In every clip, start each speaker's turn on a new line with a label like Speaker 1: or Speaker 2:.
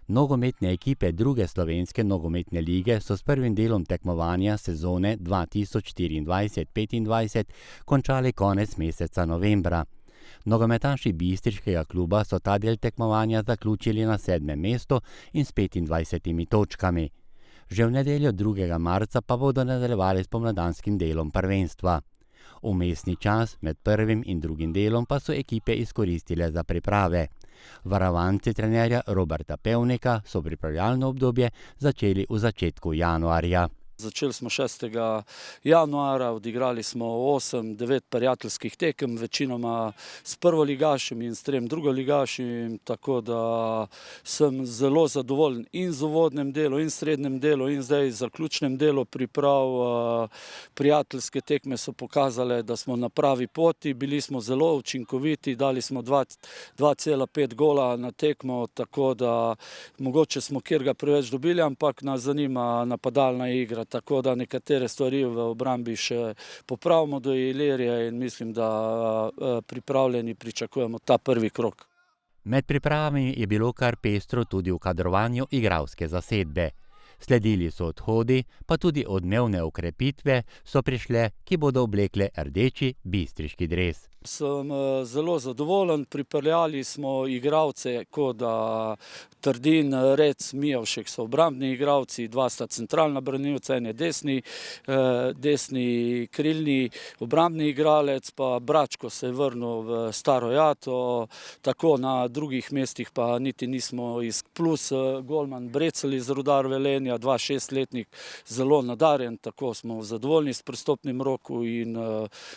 Speaker 1: Nogometne ekipe druge slovenske nogometne lige so s prvim delom tekmovanja sezone 2024-25 končali konec meseca novembra. Nogometaši bistriškega kluba so ta del tekmovanja zaključili na 7. mestu in s 25 točkami. Že v nedeljo 2. marca pa bodo nadaljevali s pomladanskim delom prvenstva. Vmesni čas med prvim in drugim delom pa so ekipe izkoristile za priprave. Varovanci trenerja Roberta Pevnika so pripravljalno obdobje začeli v začetku januarja.
Speaker 2: Začeli smo 6. januarja, odigrali smo 8-9 prijateljskih tekem, večinoma s prvoligašem in s 3 drugoligašem, tako da sem zelo zadovoljen in z uvodnem delu, in srednjem delu, in zdaj z zaključnem delu priprav. Prijateljske tekme so pokazale, da smo na pravi poti, bili smo zelo učinkoviti, dali smo 2,5 gola na tekmo, tako da mogoče smo kjerga preveč dobili, ampak nas zanima napadalna igra. Tako da nekatere stvari v obrambi še popravimo do Ilirije in mislim, da pripravljeni pričakujemo ta prvi krog.
Speaker 1: Med pripravami je bilo kar pestro tudi v kadrovanju igralske zasedbe. Sledili so odhodi, pa tudi odmevne okrepitve so prišle, ki bodo oblekle rdeči bistriški dres.
Speaker 2: Sem zelo zadovoljen, pripeljali smo igralce, kot da Trdin, Rec, Mijavšek so obrambni igralci, 2 sta centralna branilca, en je desni krilni obrambni igralec, pa Bračko se je vrnil v Staro Jato, tako na drugih mestih pa niti nismo plus golman Brecelj iz Rudar Velenja, 26-letnik, zelo nadarjen, tako smo zadovoljni s prestopnim rokom in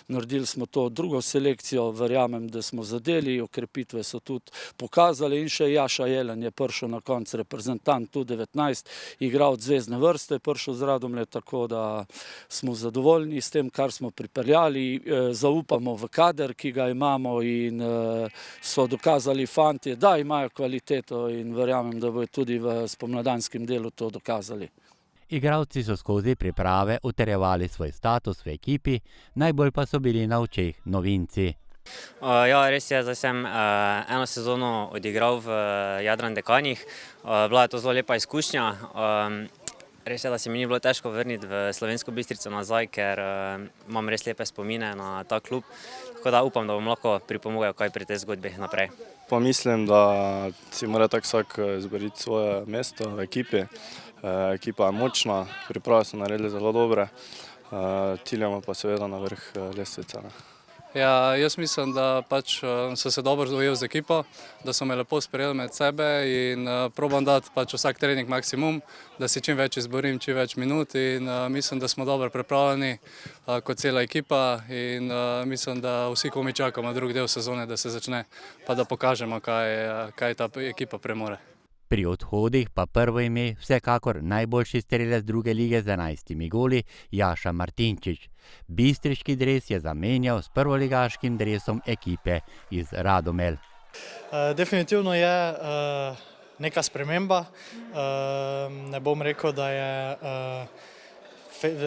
Speaker 2: naredili smo to drugo selekcijo. Verjamem, da smo zadeli, okrepitve so tudi pokazali in še Jaša Jelen je prišel na konc reprezentant, tu 19, igralec zvezdne vrste, prišel z Radomlje, tako da smo zadovoljni s tem, kar smo pripeljali, zaupamo v kader, ki ga imamo in so dokazali fantje, da imajo kvaliteto in verjamem, da bodo tudi v spomladanskem delu to dokazali.
Speaker 1: Igralci so skozi priprave utrjevali svoj status v ekipi, najbolj pa so bili na očeh novinci.
Speaker 3: Ja, res je, zdaj sem eno sezono odigral v Jadran Dekanih, bila je to zelo lepa izkušnja. Res je, da se mi ni bilo težko vrniti v Slovensko Bistrico nazaj, ker imam res lepe spomine na ta klub, tako da upam, da bom lahko pripomogel kaj pri tej zgodbi naprej.
Speaker 4: Pa mislim, da si mora tako vsak izboriti svoje mesto v ekipi. Ekipa je močna, priprave so naredili zelo dobre, ciljamo pa seveda na vrh lestvice.
Speaker 5: Ja, jaz mislim, da pač so se dobro ujel z ekipo, da so me lepo sprejeli med sebe in probam dati pač vsak trening maksimum, da si čim več izborim, čim več minut in mislim, da smo dobro pripravljeni kot cela ekipa in mislim, da vsi komi čakamo drugi del sezone, da se začne, pa da pokažemo, kaj ta ekipa premore.
Speaker 1: Pri odhodih pa prvo ime vsekakor najboljši strelec druge lige z 11 goli Jaša Martinčič. Bistriški dres je zamenjal s prvoligaškim dresom ekipe iz Radomelj.
Speaker 6: Definitivno je neka sprememba. Ne bom rekel, da je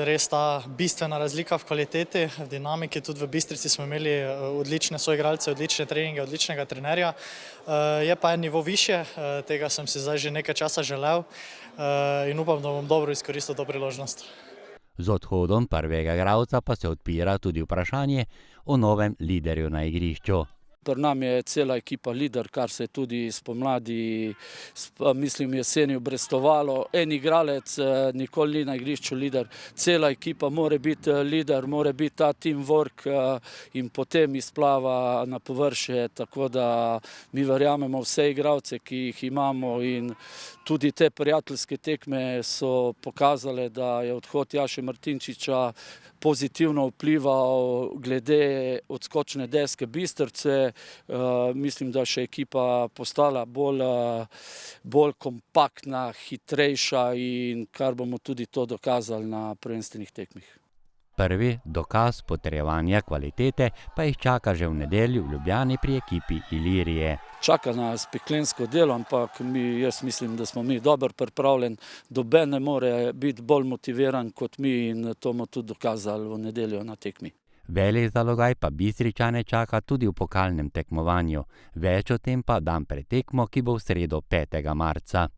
Speaker 6: res ta bistvena razlika v kvaliteti, v dinamiki. Tudi v Bistrici smo imeli odlične soigralce, odlične treninge, odličnega trenerja. Je pa en nivo više, tega sem si zdaj že nekaj časa želel in upam, da bom dobro izkoristil to priložnost.
Speaker 1: Z odhodom prvega igralca pa se odpira tudi vprašanje o novem liderju na igrišču.
Speaker 2: Pri nam je cela ekipa lider, kar se je tudi spomladi, mislim, jeseni obrestovalo. En igralec nikoli ni na igrišču lider, cela ekipa mora biti lider, mora biti ta teamwork in potem izplava na površje, tako da mi verjamemo vse igralce, ki jih imamo in tudi te prijateljske tekme so pokazale, da je odhod Jaše Martinčiča pozitivno vplival glede odskočne deske Bistrice. Mislim, da še ekipa postala bolj kompaktna, hitrejša in kar bomo tudi to dokazali na prvenstvenih tekmih.
Speaker 1: Prvi dokaz potrjevanja kvalitete pa jih čaka že v nedeljo v Ljubljani pri ekipi Ilirije.
Speaker 2: Čaka nas peklensko delo, ampak jaz mislim, da smo mi dobro pripravljeni. Noben ne more biti bolj motiviran kot mi in to bomo tudi dokazali v nedeljo na tekmi.
Speaker 1: Velik zalogaj pa Bistričane čaka tudi v pokalnem tekmovanju. Več o tem pa dan pred tekmo, ki bo v sredo 5. marca.